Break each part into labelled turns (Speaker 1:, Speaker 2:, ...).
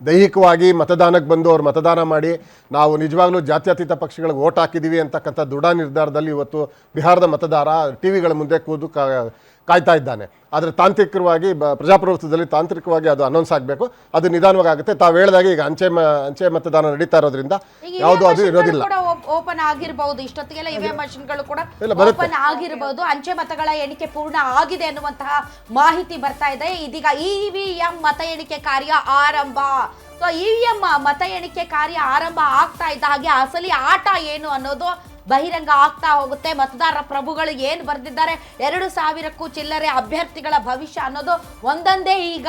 Speaker 1: ದೈಹಿಕವಾಗಿ ಮತದಾನಕ್ಕೆ ಬಂದು ಅವ್ರು ಮತದಾನ ಮಾಡಿ ನಾವು ನಿಜವಾಗ್ಲೂ ಜಾತ್ಯತೀತ ಪಕ್ಷಗಳಿಗೆ ಓಟ್ ಹಾಕಿದ್ದೀವಿ ಅಂತಕ್ಕಂಥ ದೃಢ ನಿರ್ಧಾರದಲ್ಲಿ ಇವತ್ತು ಬಿಹಾರದ ಮತದಾರ ಟಿ ವಿಗಳ ಮುಂದೆ ಕೂದು ಕಾಯ್ತಾ ಇದ್ದಾನೆ. ಆದರೆ ತಾಂತ್ರಿಕವಾಗಿ ಪ್ರಜಾಪ್ರಭುತ್ವದಲ್ಲಿ ತಾಂತ್ರಿಕವಾಗಿ ಅದು ಅನೌನ್ಸ್ ಆಗಬೇಕು. ಅದು ನಿಧಾನವಾಗಿ ಆಗುತ್ತೆ. ತಾವು ಹೇಳಿದಾಗ ಈಗ ಅಂಚೆ ಮತದಾನ ನಡೀತಾ ಇರೋದ್ರಿಂದ ಯಾವುದು ಅದು ಇರೋದಿಲ್ಲ.
Speaker 2: ಓಪನ್ ಆಗಿರಬಹುದು, ಇಷ್ಟೊತ್ತಿಗೆಲ್ಲ ಇವೆ ಮಷಿನ್ಗಳು ಕೂಡ ಓಪನ್ ಆಗಿರಬಹುದು. ಅಂಚೆ ಮತಗಳ ಎಣಿಕೆ ಪೂರ್ಣ ಆಗಿದೆ ಅನ್ನುವಂತಹ ಮಾಹಿತಿ ಬರ್ತಾ ಇದೆ. ಇದೀಗ ಇವಿಎಂ ಮತ ಎಣಿಕೆ ಕಾರ್ಯ ಆರಂಭ. ಸೊ ಇವಿಎಂ ಮತ ಎಣಿಕೆ ಕಾರ್ಯ ಆರಂಭ ಆಗ್ತಾ ಇದ್ದ ಹಾಗೆ ಅಸಲಿ ಆಟ ಏನು ಅನ್ನೋದು ಬಹಿರಂಗ ಆಗ್ತಾ ಹೋಗುತ್ತೆ. ಮತದಾರರ ಪ್ರಭುಗಳು ಏನು ಬರೆದಿದ್ದಾರೆ, 2,000ಕ್ಕೂ ಚಿಲ್ಲರೆ ಅಭ್ಯರ್ಥಿಗಳ ಭವಿಷ್ಯ ಅನ್ನೋದು ಒಂದೊಂದೇ ಈಗ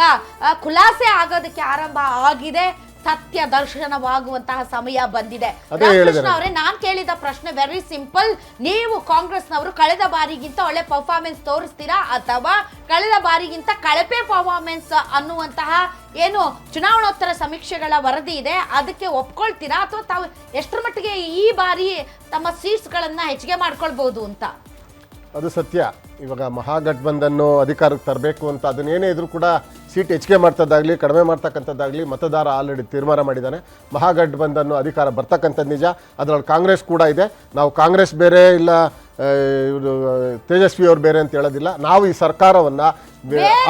Speaker 2: ಖುಲಾಸೆ ಆಗೋದಕ್ಕೆ ಆರಂಭ ಆಗಿದೆ. ಸತ್ಯ ದರ್ಶನವಾಗುವಂತಹ ಸಮಯ ಬಂದಿದೆ. ರಾಮಕೃಷ್ಣ ಅವರೇ, ನಾನ್ ಕೇಳಿದ ಪ್ರಶ್ನೆ ವೆರಿ ಸಿಂಪಲ್. ನೀವು ಕಾಂಗ್ರೆಸ್ನವರು ಕಳೆದ ಬಾರಿಗಿಂತ ಒಳ್ಳೆ ಪರ್ಫಾರ್ಮೆನ್ಸ್ ತೋರಿಸ್ತೀರಾ ಅಥವಾ ಕಳೆದ ಬಾರಿಗಿಂತ ಕಳಪೆ ಪರ್ಫಾರ್ಮೆನ್ಸ್ ಅನ್ನುವಂತಹ ಏನು ಚುನಾವಣೋತ್ತರ ಸಮೀಕ್ಷೆಗಳ ವರದಿ ಇದೆ ಅದಕ್ಕೆ ಒಪ್ಕೊಳ್ತೀರಾ ಅಥವಾ ತಾವು ಎಷ್ಟರ ಮಟ್ಟಿಗೆ ಈ ಬಾರಿ ತಮ್ಮ ಸೀಟ್ಸ್ ಗಳನ್ನ ಹೆಚ್ಚಿಗೆ ಮಾಡ್ಕೊಳ್ಬಹುದು ಅಂತ?
Speaker 1: ಅದು ಸತ್ಯ. ಇವಾಗ ಮಹಾಗಠಬಂಧನ್ ಅಧಿಕಾರಕ್ಕೆ ತರಬೇಕು ಅಂತ ಅದನ್ನೇನೇ ಇದ್ರೂ ಕೂಡ ಸೀಟ್ ಹೆಚ್ಚಿಗೆ ಮಾಡ್ತದ್ದಾಗಲಿ ಕಡಿಮೆ ಮಾಡ್ತಕ್ಕಂಥದ್ದಾಗಲಿ ಮತದಾರ ಆಲ್ರೆಡಿ ತೀರ್ಮಾನ ಮಾಡಿದ್ದಾನೆ. ಮಹಾಗಠಬಂಧನ್ ಅಧಿಕಾರ ಬರ್ತಕ್ಕಂಥದ್ದು ನಿಜ. ಅದರಲ್ಲಿ ಕಾಂಗ್ರೆಸ್ ಕೂಡ ಇದೆ. ನಾವು ಕಾಂಗ್ರೆಸ್ ಬೇರೆ ಇಲ್ಲ ಇವರು ತೇಜಸ್ವಿ ಅವ್ರು ಬೇರೆ ಅಂತ ಹೇಳೋದಿಲ್ಲ. ನಾವು ಈ ಸರ್ಕಾರವನ್ನ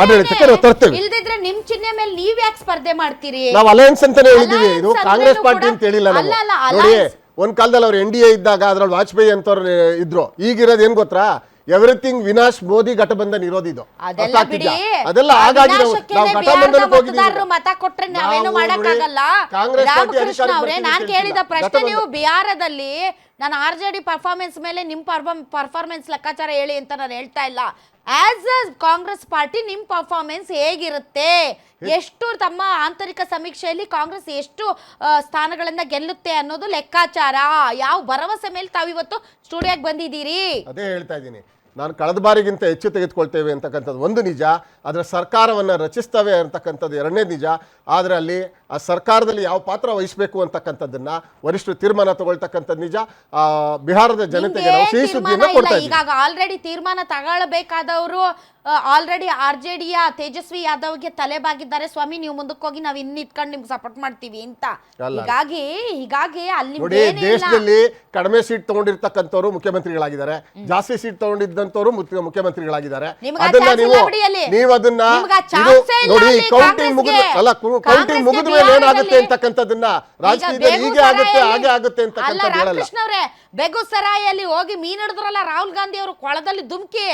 Speaker 1: ಆಡಳಿತಕ್ಕೆ ತರ್ತೇವೆ.
Speaker 2: ಇಲ್ದಿದ್ರೆ ನಿಮ್ ಚಿಹ್ನೆ ಮೇಲೆ ನೀವ್ ಯಾಕೆ ಸ್ಪರ್ಧೆ ಮಾಡ್ತೀರಿ?
Speaker 1: ನಾವು ಅಲಯನ್ಸ್ ಅಂತಾನೆ ಹೇಳಿದೀವಿ. ಇದು ಕಾಂಗ್ರೆಸ್ ಪಾರ್ಟಿ ಅಂತ ಹೇಳಿಲ್ಲ ನಾವು. ನೋಡಿ, ಒಂದ್ ಕಾಲದಲ್ಲಿ ಅವ್ರು NDA ಇದ್ದಾಗ ಅದ್ರಲ್ಲಿ ವಾಜಪೇಯಿ ಅಂತವ್ರು ಇದ್ರು. ಈಗಿರೋದು ಏನ್ ಗೊತ್ತಾ, ಎವ್ರಿಥಿಂಗ್ ವಿನಾಶ್ ಮೋದಿ ಘಟಬಂಧನ್ ಇರೋದಿದು. ಅದೆಲ್ಲ ಹಾಗಾಗಿ
Speaker 2: ಮತ ಕೊಟ್ರೆ ನಾವೇನು ಮಾಡಕ್ಕಾಗಲ್ಲ. ರಾಮಕೃಷ್ಣ ಅವರೇ, ನಾನ್ ಕೇಳಿದ ಪ್ರಶ್ನೆ ನೀವು ಬಿಹಾರದಲ್ಲಿ ನಾನು RJD ಪರ್ಫಾರ್ಮೆನ್ಸ್ ಮೇಲೆ ನಿಮ್ ಪರ್ಫಾರ್ಮೆನ್ಸ್ ಲೆಕ್ಕಾಚಾರ ಹೇಳಿ ಅಂತ ನಾನು ಹೇಳ್ತಾ ಇಲ್ಲ. ಆಸ್ ಅ ಕಾಂಗ್ರೆಸ್ ಪಾರ್ಟಿ ನಿಮ್ ಪರ್ಫಾರ್ಮೆನ್ಸ್ ಹೇಗಿರುತ್ತೆ, ಎಷ್ಟು ತಮ್ಮ ಆಂತರಿಕ ಸಮೀಕ್ಷೆಯಲ್ಲಿ ಕಾಂಗ್ರೆಸ್ ಎಷ್ಟು ಸ್ಥಾನಗಳಿಂದ ಗೆಲ್ಲುತ್ತೆ ಅನ್ನೋದು ಲೆಕ್ಕಾಚಾರ. ಯಾವ ಭರವಸೆ ಮೇಲೆ ತಾವಿವತ್ತು ಸ್ಟುಡಿಯೋಗೆ ಬಂದಿದ್ದೀರಿ?
Speaker 1: ಅದೇ ಹೇಳ್ತಾ ಇದ್ದೀನಿ. ನಾನು ಕಳೆದ ಬಾರಿಗಿಂತ ಹೆಚ್ಚು ತೆಗೆದುಕೊಳ್ತೇವೆ ಅಂತಕ್ಕಂಥದ್ದು ಒಂದು ನಿಜ. ಅದರ ಸರ್ಕಾರವನ್ನು ರಚಿಸ್ತೇವೆ ಅಂತಕ್ಕಂಥದ್ದು ಎರಡನೇ ನಿಜ. ಆದರೆ ಅಲ್ಲಿ ಆ ಸರ್ಕಾರದಲ್ಲಿ ಯಾವ ಪಾತ್ರ ವಹಿಸಬೇಕು ಅಂತಕ್ಕಂಥದ್ದನ್ನ ವರಿಷ್ಠರು ತೀರ್ಮಾನ ತಗೊಳ್ತಕ್ಕಂಥದ್ದು ನಿಜ. ಬಿಹಾರದ ಜನತೆಗೆ ನಾವು ಸಿಹಿ ಸುದ್ದಿಯನ್ನು ಕೊಡ್ತಾ ಇದ್ದೀವಿ.
Speaker 2: ಈಗ ಆಲ್ರೆಡಿ ತೀರ್ಮಾನ ತಗೊಳ್ಳಬೇಕಾದವರು ಆಲ್ರೆಡಿ RJDಯ ತೇಜಸ್ವಿ ಯಾದವ್ಗೆ ತಲೆಬಾಗಿದ್ದಾರೆ. ಸ್ವಾಮಿ, ನೀವು ಮುಂದಕ್ಕೆ ಹೋಗಿ ನಾವು ಇಟ್ಕೊಂಡು ನಿಮ್ಗೆ ಸಪೋರ್ಟ್ ಮಾಡ್ತೀವಿ ಅಂತ. ಹೀಗಾಗಿ ಅಲ್ಲಿ
Speaker 1: ದೇಶದಲ್ಲಿ ಕಡಿಮೆ ಸೀಟ್ ತಗೊಂಡಿರ್ತಕ್ಕಂಥವ್ರು ಮುಖ್ಯಮಂತ್ರಿಗಳಾಗಿದ್ದಾರೆ, ಜಾಸ್ತಿ ಸೀಟ್ ತಗೊಂಡಿದ್ದಂಥವ್ರು ಮುಖ್ಯಮಂತ್ರಿಗಳಾಗಿದ್ದಾರೆ. ಅದನ್ನ ನೀವು ಅದನ್ನ ನೋಡಿ, ಕೌಂಟಿಂಗ್ ಮುಗಿದ ಮೇಲೆ ಏನಾಗುತ್ತೆ ಅಂತಕ್ಕಂಥದ್ದನ್ನ ರಾಜಕೀಯದಲ್ಲಿ ಹೀಗೆ ಆಗುತ್ತೆ ಹಾಗೆ ಆಗುತ್ತೆ ಅಂತಕ್ಕಂಥದ್ದು ಹೇಳಲ್ಲ.
Speaker 2: ರಾಮಕೃಷ್ಣ ಅವರೇ, ಬೆಗುಸರಾಯಲ್ಲಿ ಹೋಗಿ ಮೀನ್ ಹಿಡಿದ್ರಲ್ಲ ರಾಹುಲ್ ಗಾಂಧಿ ಅವರು ಕೊಳದಲ್ಲಿ ಧುಮ್ಕಿ,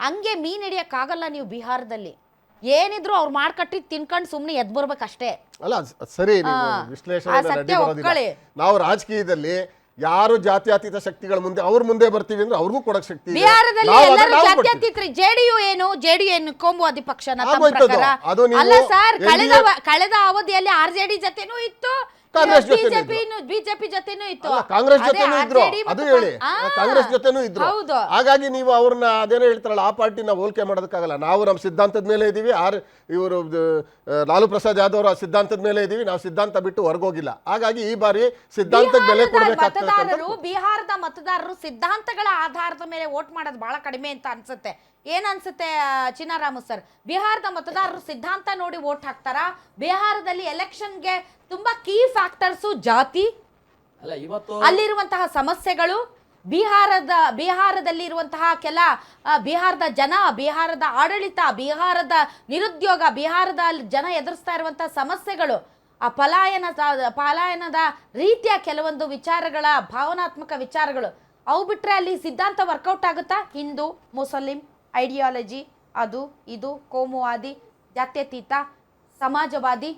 Speaker 2: ಹಂಗೆ ಮೀನ್ ಹಿಡಿಯಕ್ಕಾಗಲ್ಲ ನೀವು ಬಿಹಾರದಲ್ಲಿ. ಏನಿದ್ರು ಅವ್ರು ಮಾಡ್ಕಟ್ಟಿ ತಿನ್ಕೊಂಡು ಸುಮ್ನೆ ಎದ್ ಬರ್ಬೇಕಷ್ಟೇ.
Speaker 1: ಅಲ್ಲ ಸರಿ, ವಿಶ್ಲೇಷಣೆ ನಾವು ರಾಜಕೀಯದಲ್ಲಿ ಯಾರು ಜಾತ್ಯತೀತ ಶಕ್ತಿಗಳ ಮುಂದೆ ಅವ್ರ ಮುಂದೆ ಬರ್ತೀವಿ ಅಂದ್ರೆ ಅವ್ರಿಗೂ ಕೊಡಕ್ ಶಕ್ತಿ ಇದೆ.
Speaker 2: ಬಿಹಾರದಲ್ಲಿ ಎಲ್ಲರೂ ಜಾತ್ಯತೀತ. ಜೆಡಿಯು ಏನು ಕೋಮುವಾದಿ ಪಕ್ಷನ ಅಲ್ಲ ಸರ್. ಕಳೆದ ಅವಧಿಯಲ್ಲಿ RJD ಜೊತೆನೂ ಇತ್ತು, ಬಿಜೆಪಿ ಜೊತೆನೂ ಇತ್ತು,
Speaker 1: ಕಾಂಗ್ರೆಸ್ ಜೊತೆನೂ ಇದ್ರು. ಅದು ಹೇಳಿ, ಕಾಂಗ್ರೆಸ್ ಜೊತೆನೂ ಇದ್ರು. ಹಾಗಾಗಿ ನೀವು ಅವ್ರನ್ನ ಅದೇನೋ ಹೇಳ್ತಾರಲ್ಲ, ಆ ಪಾರ್ಟಿನ ಹೋಲಿಕೆ ಮಾಡೋದಕ್ಕಾಗಲ್ಲ. ನಾವು ನಮ್ಮ ಸಿದ್ಧಾಂತದ ಮೇಲೆ ಇದೀವಿ. ಇವರು ಲಾಲು ಪ್ರಸಾದ್ ಯಾದವ್ ಅವರ ಸಿದ್ಧಾಂತದ ಮೇಲೆ ಇದೀವಿ. ನಾವು ಸಿದ್ಧಾಂತ ಬಿಟ್ಟು ಹೊರಗೋಗಿಲ್ಲ. ಹಾಗಾಗಿ ಈ ಬಾರಿ ಸಿದ್ಧಾಂತಕ್ಕೆ ಬೆಲೆ ಕೊಡಬೇಕಾಗ್ತದೆ.
Speaker 2: ಬಿಹಾರದ ಮತದಾರರು ಸಿದ್ಧಾಂತಗಳ ಆಧಾರದ ಮೇಲೆ ವೋಟ್ ಮಾಡೋದು ಬಹಳ ಕಡಿಮೆ ಅಂತ ಅನ್ಸುತ್ತೆ. ಏನ್ ಅನ್ಸುತ್ತೆ ಚಿನ್ನಾರಾಮು ಸರ್? ಬಿಹಾರದ ಮತದಾರರು ಸಿದ್ಧಾಂತ ನೋಡಿ ವೋಟ್ ಹಾಕ್ತಾರ? ಬಿಹಾರದಲ್ಲಿ ಎಲೆಕ್ಷನ್ಗೆ ತುಂಬಾ ಕೀ ಫ್ಯಾಕ್ಟರ್ಸು ಜಾತಿ, ಅಲ್ಲಿರುವಂತಹ ಸಮಸ್ಯೆಗಳು, ಬಿಹಾರದಲ್ಲಿರುವಂತಹ ಬಿಹಾರದ ಜನ, ಬಿಹಾರದ ಆಡಳಿತ, ಬಿಹಾರದ ನಿರುದ್ಯೋಗ, ಬಿಹಾರದ ಜನ ಎದುರಿಸ್ತಾ ಇರುವಂತಹ ಸಮಸ್ಯೆಗಳು, ಆ ಪಲಾಯನದ ರೀತಿಯ ಕೆಲವೊಂದು ವಿಚಾರಗಳ ಭಾವನಾತ್ಮಕ ವಿಚಾರಗಳು, ಅವು ಬಿಟ್ರೆ ಅಲ್ಲಿ ಸಿದ್ಧಾಂತ ವರ್ಕೌಟ್ ಆಗುತ್ತಾ? ಹಿಂದೂ ಮುಸ್ಲಿಂ ಐಡಿಯಾಲಜಿ, ಅದು ಇದು ಕೋಮುವಾದಿ, ಜಾತ್ಯತೀತ, ಸಮಾಜವಾದಿ,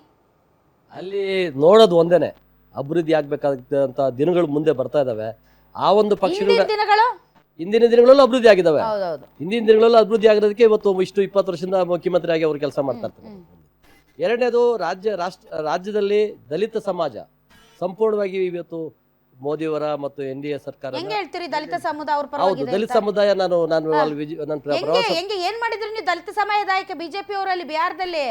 Speaker 3: ಅಲ್ಲಿ ನೋಡೋದು ಒಂದೇನೆ. ಅಭಿವೃದ್ಧಿ ಆಗ್ಬೇಕಾದಂತ ದಿನಗಳು ಮುಂದೆ ಬರ್ತಾ ಇದಾವೆ. ಆ ಒಂದು ಪಕ್ಷಗಳ ಹಿಂದಿನ ದಿನಗಳಲ್ಲೂ ಅಭಿವೃದ್ಧಿ ಆಗಿದಾವೆ. ಹಿಂದಿನ ದಿನಗಳಲ್ಲೂ ಅಭಿವೃದ್ಧಿ ಆಗಿರೋದಕ್ಕೆ ಇವತ್ತು 20 ವರ್ಷದಿಂದ ಮುಖ್ಯಮಂತ್ರಿ ಆಗಿ ಅವರು ಕೆಲಸ ಮಾಡ್ತಾ ಇರ್ತಾರೆ. ಎರಡನೇದು, ರಾಜ್ಯದಲ್ಲಿ ದಲಿತ ಸಮಾಜ ಸಂಪೂರ್ಣವಾಗಿ ಇವತ್ತು ಮೋದಿಯವರ ಮತ್ತು NDA ಸರ್ಕಾರ. ಹೌದು, ದಲಿತ ಸಮುದಾಯ
Speaker 2: ಏನ್ ಮಾಡಿದ್ರಿ ನೀವು ದಲಿತ ಸಮುದಾಯಕ್ಕೆ ಬಿಜೆಪಿ ಅವರಲ್ಲಿ ಬಿಹಾರದಲ್ಲಿ?